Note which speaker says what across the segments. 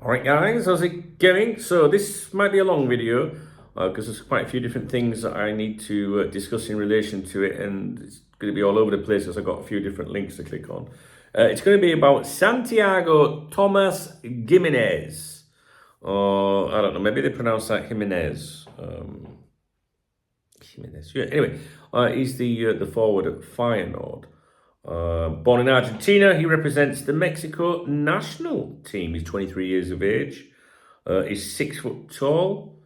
Speaker 1: Alright guys, how's it going? So this might be a long video because there's quite a few different things that I need to discuss in relation to it, and it's going to be all over the place as I've got a few different links to click on. It's going to be about Santiago Tomas Gimenez. I don't know, maybe they pronounce that Jimenez. Jimenez. Yeah, anyway, he's the forward at Feyenoord. Born in Argentina, he represents the Mexico national team. He's 23 years of age. He's 6 foot tall.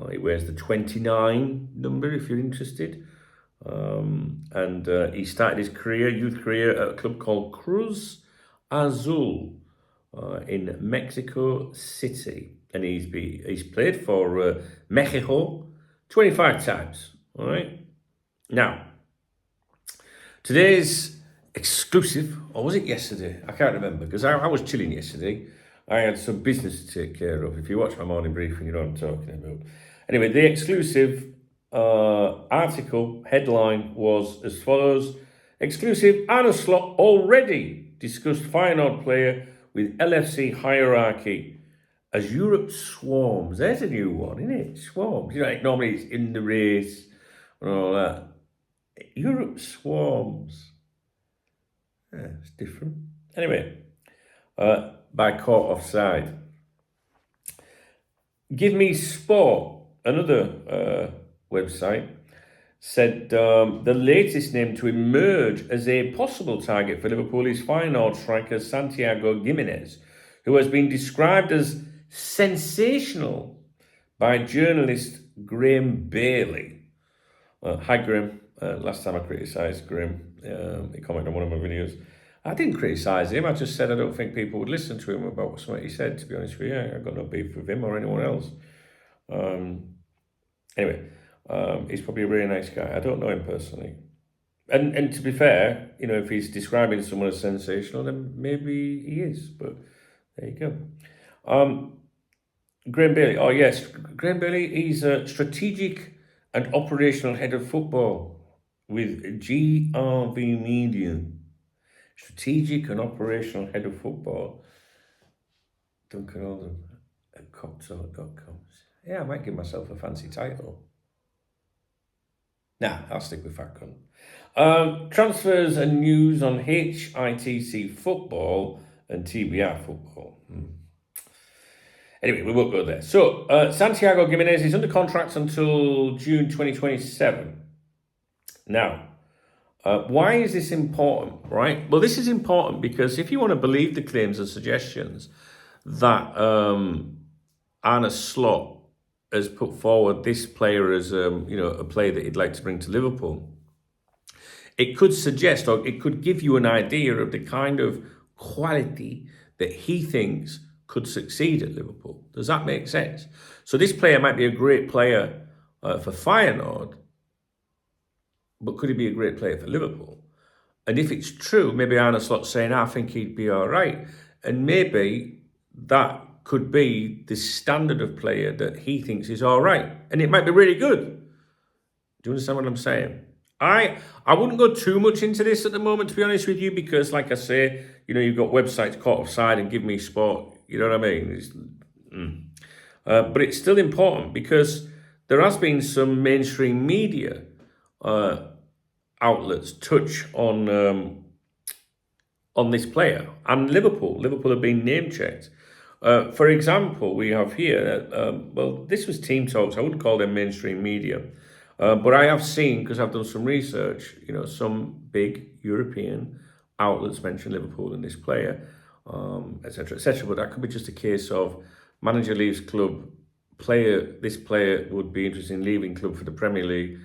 Speaker 1: He wears the 29 number if you're interested. And he started his youth career at a club called Cruz Azul in Mexico City. And he's played for Mexico 25 times. All right. Now, today's exclusive, or was it yesterday? I can't remember, because I was chilling yesterday. I had some business to take care of. If you watch my morning briefing, you know what I'm talking about. Anyway, the exclusive article headline was as follows: exclusive, Arne Slot already discussed Feyenoord player with LFC hierarchy as Europe swarms. There's a new one, isn't it? Swarms. You know, like normally it's in the race and all that. Europe swarms. Yeah, it's different. Anyway, by caught offside. Give Me Sport, another website, said the latest name to emerge as a possible target for Liverpool is Feyenoord striker Santiago Gimenez, who has been described as sensational by journalist Graham Bailey. Hi Graham. Last time I criticised Graham, he commented on one of my videos. I didn't criticise him, I just said I don't think people would listen to him about something he said, to be honest with you. I've got no beef with him or anyone else. Anyway, he's probably a really nice guy. I don't know him personally. And to be fair, you know, if he's describing someone as sensational, then maybe he is, but there you go. Graham Bailey, oh yes, Graham Bailey, he's a strategic and operational head of football with GRV Media. Strategic and operational head of football. Duncan Oldham at coptalk.com. Yeah, I might give myself a fancy title. Nah, I'll stick with Fat Cunt. Transfers and news on HITC football and TBR football. Anyway, we won't go there. So, Santiago Gimenez is under contract until June 2027. Now, why is this important, right? Well, this is important because if you want to believe the claims and suggestions that Arne Slot has put forward this player as a player that he'd like to bring to Liverpool, it could suggest, or it could give you an idea of the kind of quality that he thinks could succeed at Liverpool. Does that make sense? So this player might be a great player for Feyenoord, but could he be a great player for Liverpool? And if it's true, maybe Arne Slot's saying, I think he'd be all right. And maybe that could be the standard of player that he thinks is all right. And it might be really good. Do you understand what I'm saying? I wouldn't go too much into this at the moment, to be honest with you, because like I say, you know, you've got websites caught offside and Give Me Sport. You know what I mean? But it's still important because there has been some mainstream media outlets touch on this player and Liverpool. Liverpool have been name checked. For example, we have here, this was Team Talks. I wouldn't call them mainstream media, but I have seen, because I've done some research, you know, some big European outlets mention Liverpool and this player, etc., etc. But that could be just a case of manager leaves club, this player would be interested in leaving club for the Premier League.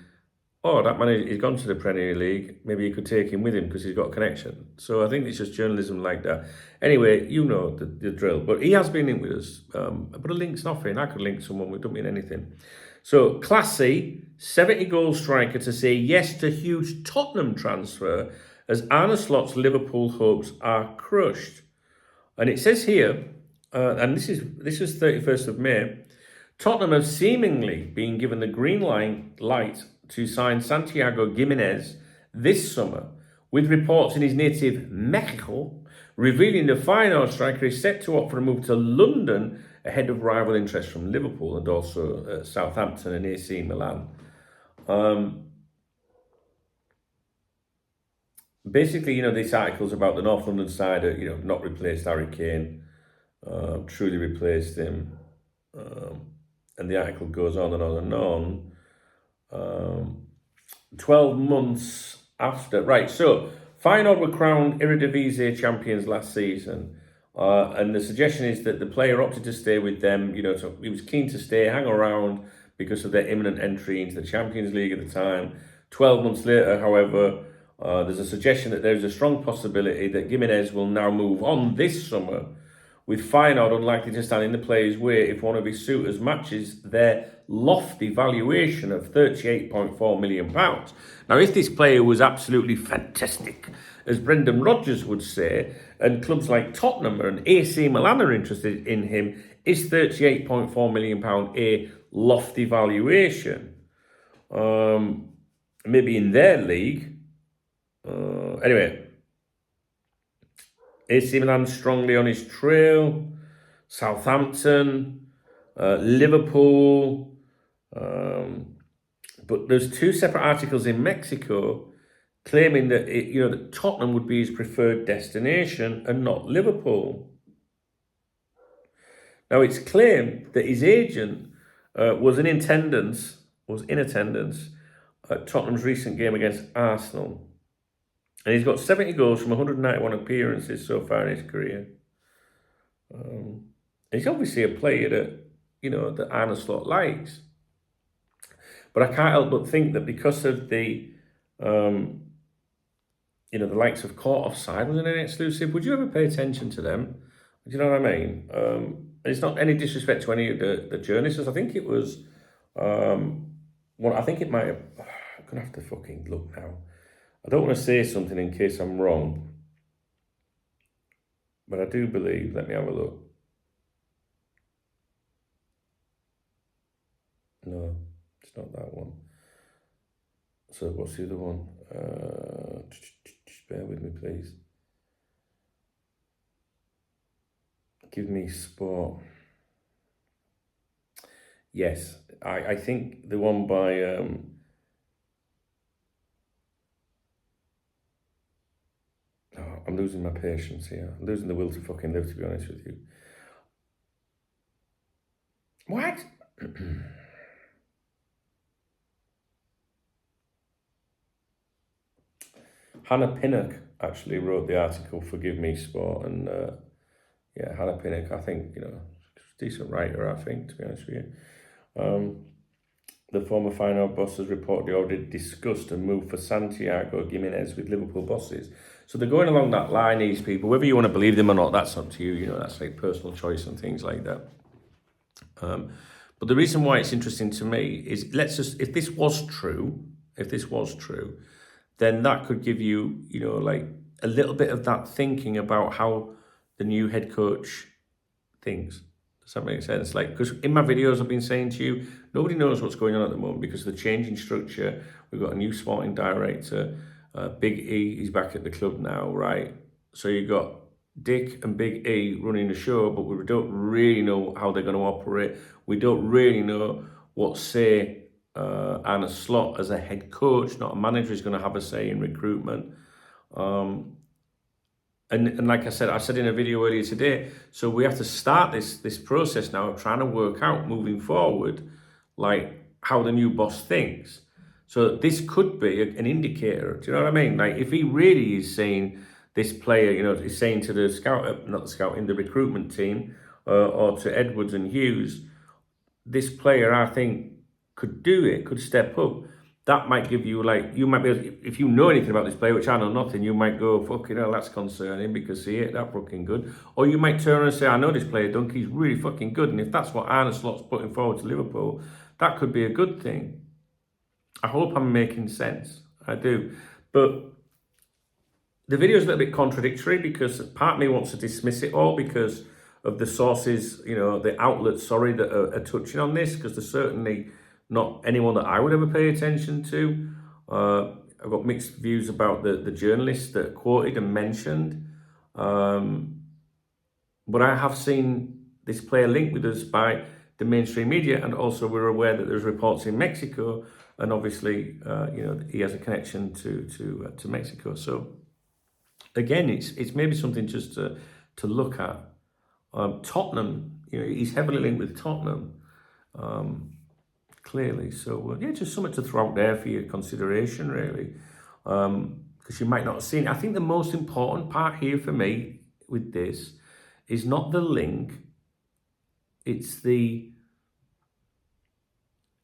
Speaker 1: Oh, that manager, he's gone to the Premier League. Maybe you could take him with him because he's got a connection. So I think it's just journalism like that. Anyway, you know the drill. But he has been in with us. But a link's nothing. I could link someone. We don't mean anything. So, classy, 70-goal striker to say yes to huge Tottenham transfer as Arne Slot's Liverpool hopes are crushed. And it says here, and this is 31st of May, Tottenham have seemingly been given the green light to sign Santiago Gimenez this summer, with reports in his native Mexico revealing the Feyenoord striker is set to opt for a move to London ahead of rival interest from Liverpool and also Southampton and AC Milan. Basically, this article's about the North London side, not replaced Harry Kane, truly replaced him. And the article goes on and on and on. 12 months after, right, so Feyenoord were crowned Eredivisie champions last season. And the suggestion is that the player opted to stay with them, so he was keen to stay, hang around because of their imminent entry into the Champions League at the time. 12 months later, however, there's a suggestion that there's a strong possibility that Gimenez will now move on this summer, with Feyenoord unlikely to stand in the player's way if one of his suitors matches their lofty valuation of £38.4 million. Now, if this player was absolutely fantastic, as Brendan Rodgers would say, and clubs like Tottenham and AC Milan are interested in him, is £38.4 million a lofty valuation? Maybe in their league. Anyway, AC Milan strongly on his trail, Southampton, Liverpool, but there's two separate articles in Mexico claiming that that Tottenham would be his preferred destination and not Liverpool. Now it's claimed that his agent was in attendance at Tottenham's recent game against Arsenal. And he's got 70 goals from 191 appearances so far in his career. He's obviously a player that Arne Slot likes. But I can't help but think that because of the the likes of Caught Offside was an exclusive. Would you ever pay attention to them? Do you know what I mean? It's not any disrespect to any of the journalists. I think it was I think it might have. I'm gonna have to fucking look now. I don't want to say something in case I'm wrong, but I do believe. Let me have a look. No, it's not that one. So what's the other one? Just bear with me, please. Give me sport. Yes, I think the one by I'm losing my patience here. I'm losing the will to fucking live, to be honest with you. What? Hannah Pinnock actually wrote the article for Give Me Sport, and Hannah Pinnock, I think, decent writer, I think, to be honest with you. The former Feyenoord boss has reportedly already discussed a move for Santiago Gimenez with Liverpool bosses. So they're going along that line, these people. Whether you want to believe them or not, that's up to you. That's like personal choice and things like that. But the reason why it's interesting to me is, if this was true, then that could give you, like a little bit of that thinking about how the new head coach thinks. Does that make sense? Because in my videos I've been saying to you, nobody knows what's going on at the moment because of the changing structure. We've got a new sporting director, Big E, he's back at the club now, right? So you've got Dick and Big E running the show, but we don't really know how they're going to operate. We don't really know what say Arne Slot as a head coach, not a manager, is going to have a say in recruitment. And like I said in a video earlier today, so we have to start this process now of trying to work out moving forward, like how the new boss thinks. So this could be an indicator. Do you know what I mean? Like if he really is saying this player, is saying to the in the recruitment team or to Edwards and Hughes, this player I think could do it, could step up. That might give you, you might be able to, if you know anything about this player, which I know nothing, you might go, fucking hell, that's concerning because he ain't that fucking good. Or you might turn around and say, I know this player, Dunk, he's really fucking good. And if that's what Arne Slot's putting forward to Liverpool, that could be a good thing. I hope I'm making sense. I do. But the video is a little bit contradictory because part of me wants to dismiss it all because of the sources, the outlets, that are touching on this, because there's certainly not anyone that I would ever pay attention to. I've got mixed views about the journalists that are quoted and mentioned. But I have seen this player linked with us by the mainstream media, and also we're aware that there's reports in Mexico, and obviously, he has a connection to Mexico. So again, it's maybe something just to look at. Tottenham, he's heavily linked with Tottenham, clearly. So just something to throw out there for your consideration, really, because you might not have seen it. I think the most important part here for me with this is not the link, it's the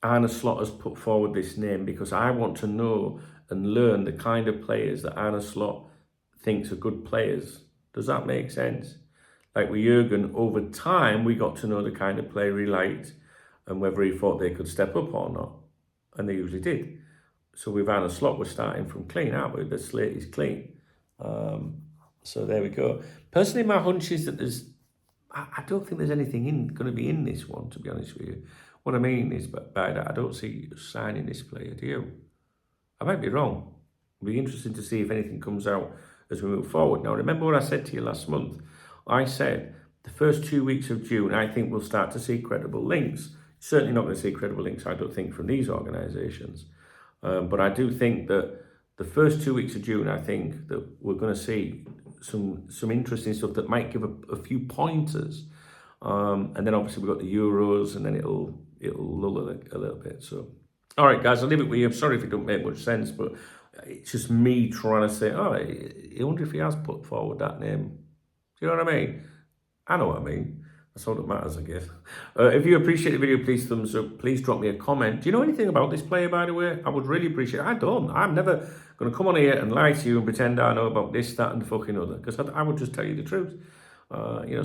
Speaker 1: Arne Slot has put forward this name, because I want to know and learn the kind of players that Arne Slot thinks are good players. Does that make sense? Like with Jurgen, over time, we got to know the kind of player he liked and whether he thought they could step up or not. And they usually did. So with Arne Slot, we're starting from clean, aren't we? The slate is clean. So there we go. Personally, my hunch is that I don't think there's anything going to be in this one, to be honest with you. What I mean is, by that, I don't see signing this player, do you? I might be wrong. It'll be interesting to see if anything comes out as we move forward. Now, remember what I said to you last month? I said the first 2 weeks of June, I think we'll start to see credible links. Certainly not going to see credible links, I don't think, from these organisations. But I do think that the first 2 weeks of June, I think that we're going to see some interesting stuff that might give a few pointers. And then obviously we've got the Euros, and then it'll lull a little bit. So, all right, guys, I'll leave it with you. I'm sorry if it don't make much sense, but it's just me trying to say, I wonder if he has put forward that name. Do you know what I mean? I know what I mean. That's all that matters, I guess. If you appreciate the video, please thumbs up. Please drop me a comment. Do you know anything about this player, by the way? I would really appreciate it. I don't. I'm never going to come on here and lie to you and pretend I know about this, that, and the fucking other. Because I would just tell you the truth.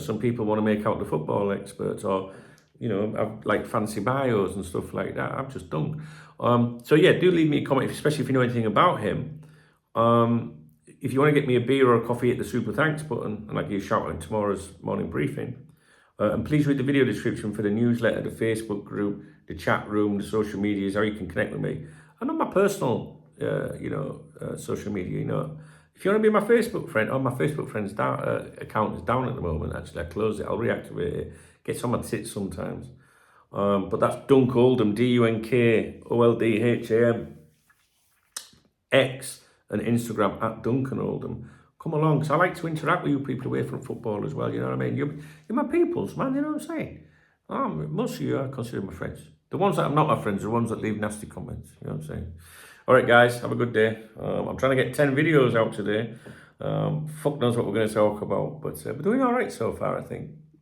Speaker 1: Some people want to make out the football experts, or, have like fancy bios and stuff like that. I'm just dumb. So yeah, do leave me a comment, especially if you know anything about him. If you want to get me a beer or a coffee, hit the super thanks button, and I'll give you a shout out in tomorrow's morning briefing. And please read the video description for the newsletter, the Facebook group, the chat room, the social medias, how you can connect with me. And on my personal, social media, if you want to be my Facebook friend, my Facebook friend's account is down at the moment, actually. I closed it, I'll reactivate it. Gets on my tits sometimes. But that's Dunk Oldham, DUNKOLDHAM, X, and Instagram at Duncan Oldham. Come along, because I like to interact with you people away from football as well, you know what I mean? You're my peoples, man, you know what I'm saying? Most of you I consider my friends. The ones that are not my friends are the ones that leave nasty comments, you know what I'm saying? All right, guys, have a good day. I'm trying to get 10 videos out today. Fuck knows what we're going to talk about, but we're doing all right so far, I think.